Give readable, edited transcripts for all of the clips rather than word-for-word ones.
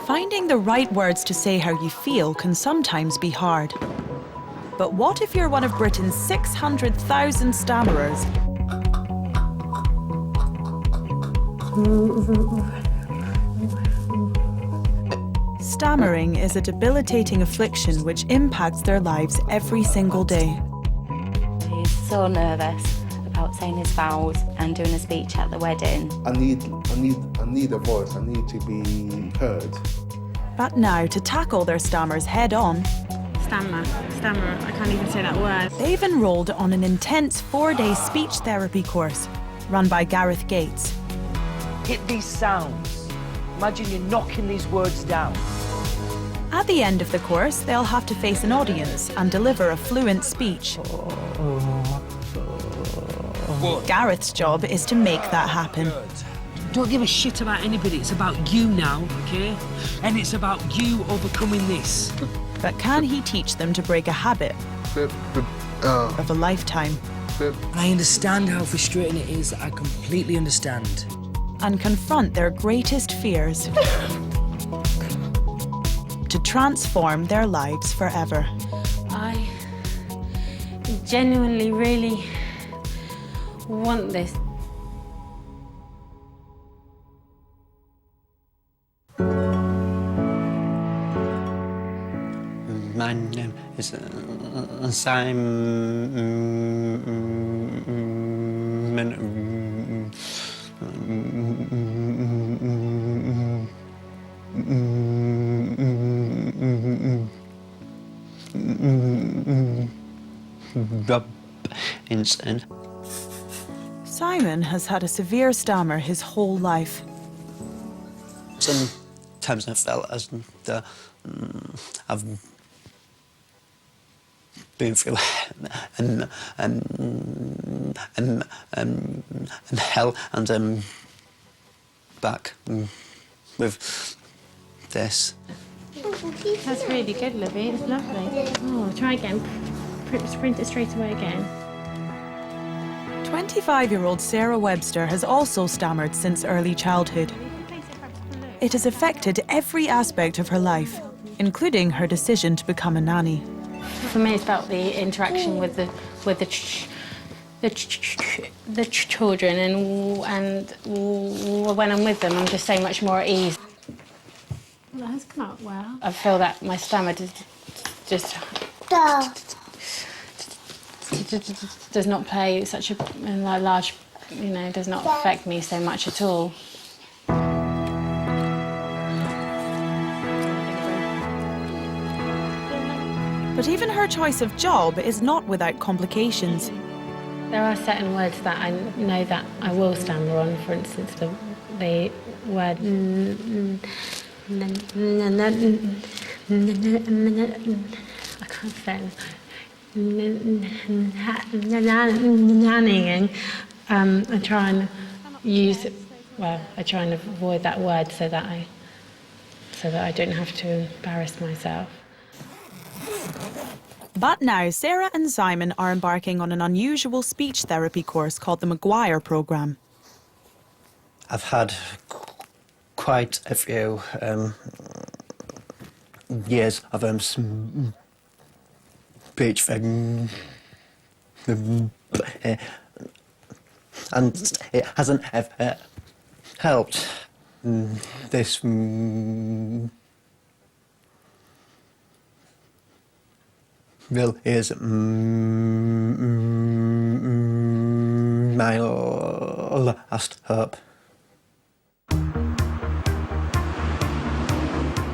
Finding the right words to say how you feel can sometimes be hard. But what if you're one of Britain's 600,000 stammerers? Stammering is a debilitating affliction which impacts their lives every single day. He's so nervous about saying his vows and doing a speech at the wedding. I need a voice. I need to be heard. But now, to tackle their stammers head-on, Stammer, I can't even say that word. they've enrolled on an intense 4-day speech therapy course run by Gareth Gates. Hit these sounds. Imagine you're knocking these words down. At the end of the course, they'll have to face an audience and deliver a fluent speech. Gareth's job is to make that happen. Don't give a shit about anybody, it's about you now, okay? And it's about you overcoming this. But can he teach them to break a habit of a lifetime? I understand how frustrating it is, I completely understand. And confront their greatest fears to transform their lives forever. I genuinely really want this. My name is Simon. Robinson. Simon has had a severe stammer his whole life. Sometimes I felt as though I've been through hell and back with this. That's really good, Livy. It's lovely. Oh, try again. Sprint it straight away again. 25-year-old Sarah Webster has also stammered since early childhood. It has affected every aspect of her life, including her decision to become a nanny. For me, it's about the interaction with the children, and when I'm with them, I'm just so much more at ease. Well, that's come out well. I feel that my stammer just does not play such a large, does not affect me so much at all. But even her choice of job is not without complications. There are certain words that I know that I will stammer on. For instance, the word I can't say it. Nannying. I try and use it. Well, I try and avoid that word so that I don't have to embarrass myself. But now, Sarah and Simon are embarking on an unusual speech therapy course called the McGuire programme. I've had quite a few years of speech and it hasn't helped. This really is my last hope.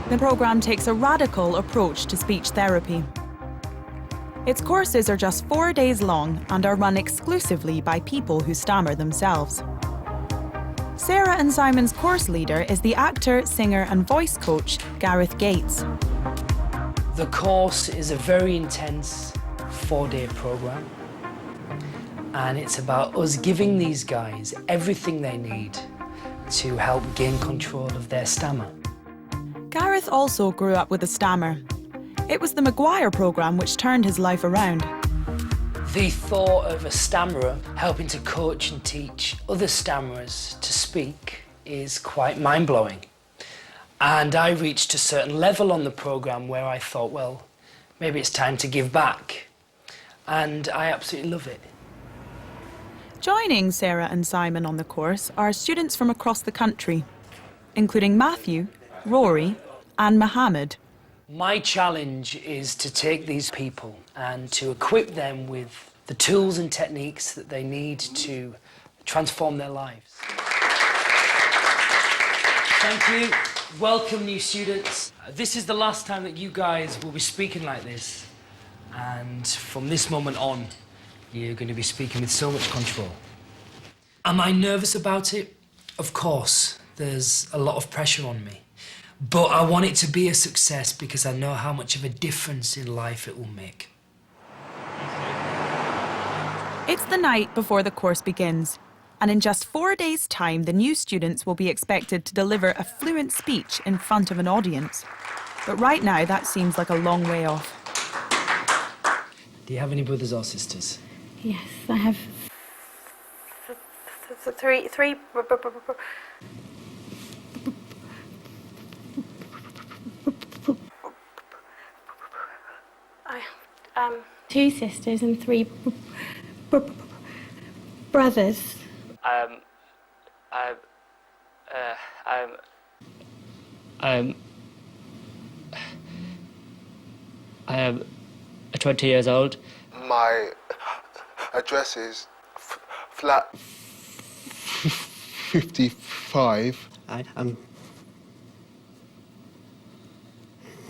The programme takes a radical approach to speech therapy. Its courses are just 4 days long and are run exclusively by people who stammer themselves. Sarah and Simon's course leader is the actor, singer and voice coach, Gareth Gates. The course is a very intense 4-day programme, and it's about us giving these guys everything they need to help gain control of their stammer. Gareth also grew up with a stammer. It was the McGuire programme which turned his life around. The thought of a stammerer helping to coach and teach other stammerers to speak is quite mind-blowing. And I reached a certain level on the programme where I thought, well, maybe it's time to give back. And I absolutely love it. Joining Sarah and Simon on the course are students from across the country, including Matthew, Rory and Mohammed. My challenge is to take these people and to equip them with the tools and techniques that they need to transform their lives. Thank you. Welcome, new students. This is the last time that you guys will be speaking like this. And from this moment on, you're going to be speaking with so much control. Am I nervous about it? Of course. There's a lot of pressure on me. But I want it to be a success because I know how much of a difference in life it will make. It's the night before the course begins, and in just 4 days' time, the new students will be expected to deliver a fluent speech in front of an audience. But right now, that seems like a long way off. Do you have any brothers or sisters? Yes, I have three. I have two sisters and three brothers. I am 20 years old. My address is flat 55. I am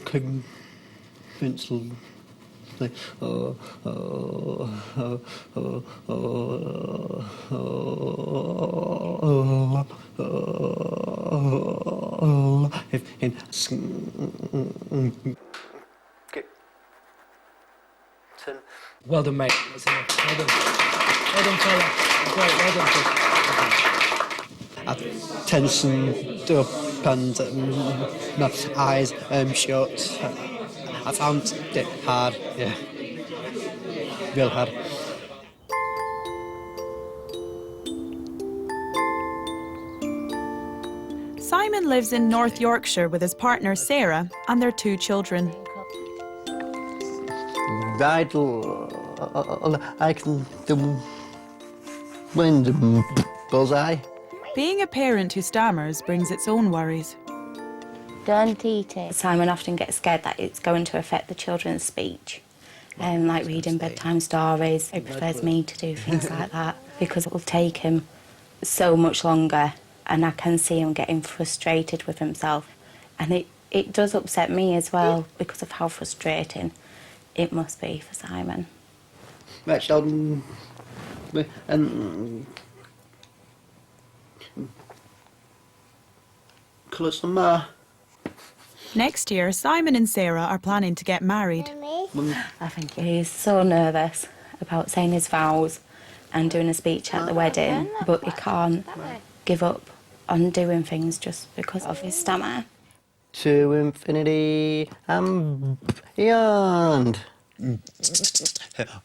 convinced. Well done, mate. That's enough. Well done. Well done, fella. Great, well done. I've tensioned up and my eyes shut. I found it hard, yeah. Real hard. Simon lives in North Yorkshire with his partner Sarah and their 2 children. I can do wind bullseye. Being a parent who stammers brings its own worries. Don't eat it. Simon often gets scared that it's going to affect the children's speech. Like reading bedtime stories. He prefers me to do things like that because it will take him so much longer, and I can see him getting frustrated with himself. And it does upset me as well because of how frustrating it must be for Simon. Right, and colours some Next year, Simon and Sarah are planning to get married. I think he's so nervous about saying his vows and doing a speech at the wedding, but he can't give up on doing things just because of his stammer. To infinity and beyond.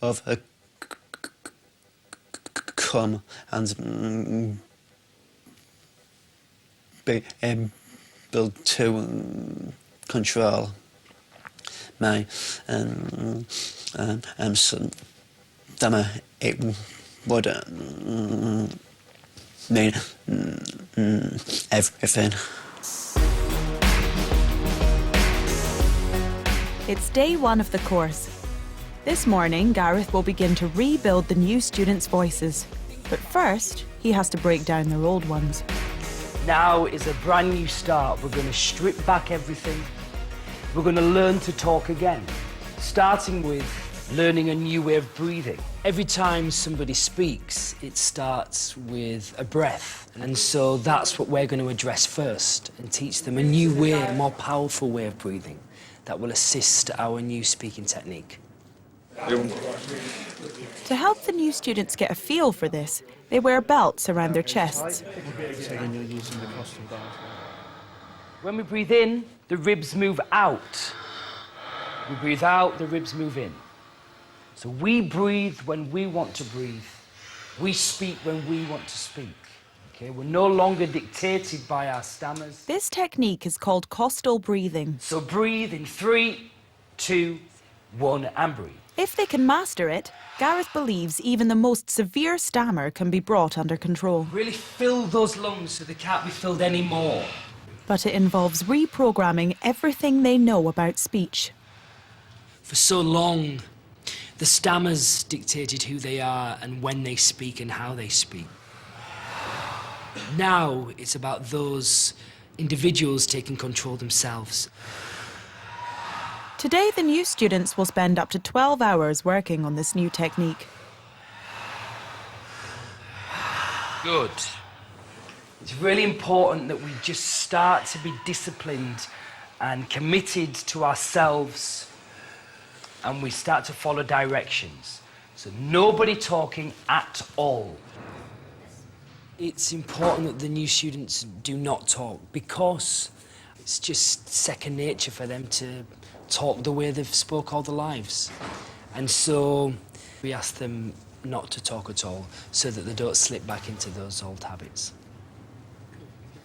Of a come and be able to control my stomach. It would mean everything. It's day 1 of the course. This morning, Gareth will begin to rebuild the new students' voices. But first, he has to break down their old ones. Now is a brand new start. We're going to strip back everything. We're going to learn to talk again, starting with learning a new way of breathing. Every time somebody speaks, it starts with a breath. And so that's what we're going to address first and teach them a new way, a more powerful way of breathing that will assist our new speaking technique. To help the new students get a feel for this, they wear belts around their chests. When we breathe in, the ribs move out. We breathe out, the ribs move in. So we breathe when we want to breathe. We speak when we want to speak. Okay, we're no longer dictated by our stammers. This technique is called costal breathing. So breathe in 3, 2, 1, and breathe. If they can master it, Gareth believes even the most severe stammer can be brought under control. Really fill those lungs so they can't be filled anymore. But it involves reprogramming everything they know about speech. For so long, the stammers dictated who they are and when they speak and how they speak. Now it's about those individuals taking control themselves. Today, the new students will spend up to 12 hours working on this new technique. Good. It's really important that we just start to be disciplined and committed to ourselves, and we start to follow directions. So nobody talking at all. It's important that the new students do not talk because it's just second nature for them to talk the way they've spoke all their lives. And so we ask them not to talk at all so that they don't slip back into those old habits.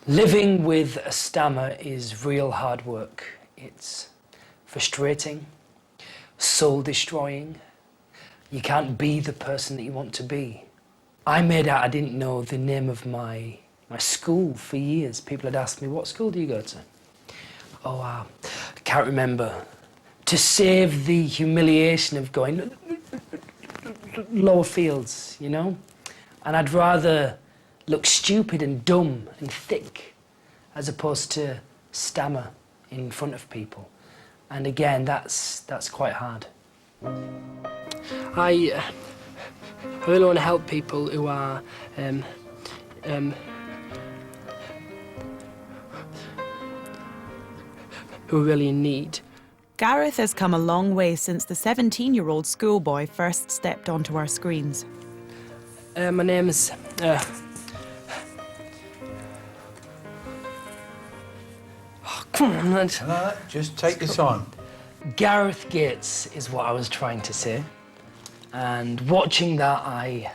Living with a stammer is real hard work. It's frustrating, soul-destroying. You can't be the person that you want to be. I made out I didn't know the name of my school for years. People had asked me, what school do you go to? Oh, I can't remember. To save the humiliation of going lower fields, you know? And I'd rather look stupid and dumb and thick as opposed to stammer in front of people. And again, that's quite hard. I really want to help people who are who are really in need. Gareth has come a long way since the 17-year-old schoolboy first stepped onto our screens. My name is... Oh, come on, lad. No, just take your time. Gareth Gates is what I was trying to say. And watching that, I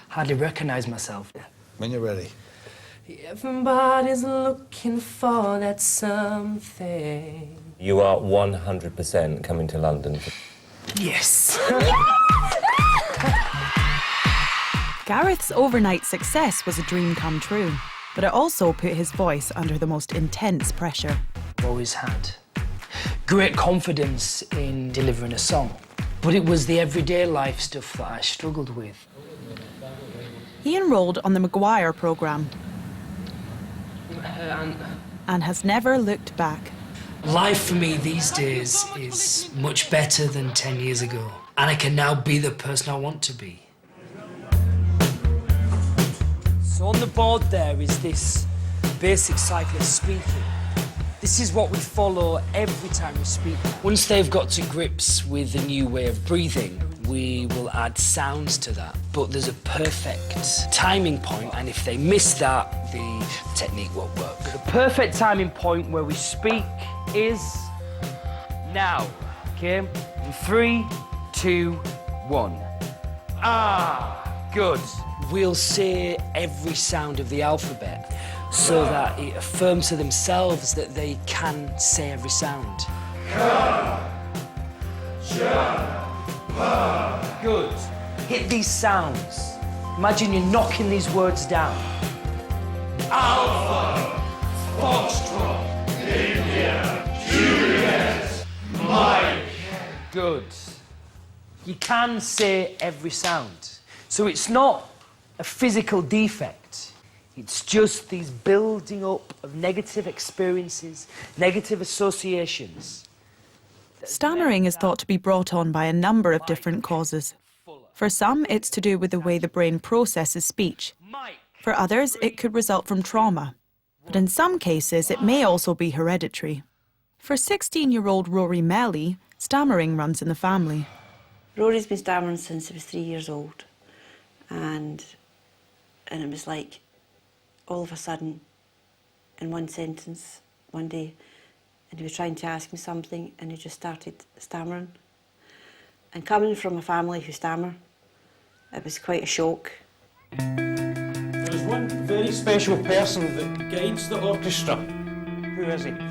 hardly recognise myself. When you're ready. Everybody's looking for that something. You are 100% coming to London. Yes! Gareth's overnight success was a dream come true, but it also put his voice under the most intense pressure. I've always had great confidence in delivering a song, but it was the everyday life stuff that I struggled with. He enrolled on the McGuire programme and has never looked back. Life for me these days is much better than 10 years ago, and I can now be the person I want to be. So on the board there is this basic cycle of speaking. This is what we follow every time we speak. Once they've got to grips with the new way of breathing, we will add sounds to that. But there's a perfect timing point, and if they miss that, the technique won't work. The perfect timing point where we speak is now. Okay? In 3, 2, 1. Ah, good. We'll say every sound of the alphabet so that it affirms to themselves that they can say every sound. Good. Hit these sounds. Imagine you're knocking these words down. Alpha, Foxtrot, India, Juliet, Mike. Good. You can say every sound. So it's not a physical defect. It's just these building up of negative experiences, negative associations. Stammering is thought to be brought on by a number of different causes. For some, it's to do with the way the brain processes speech. For others, it could result from trauma. But in some cases, it may also be hereditary. For 16-year-old Rory Melly, stammering runs in the family. Rory's been stammering since he was 3 years old. And it was like, all of a sudden, in one sentence, one day, and he was trying to ask me something, and he just started stammering. And coming from a family who stammer, it was quite a shock. There's one very special person that guides the orchestra. Who is he?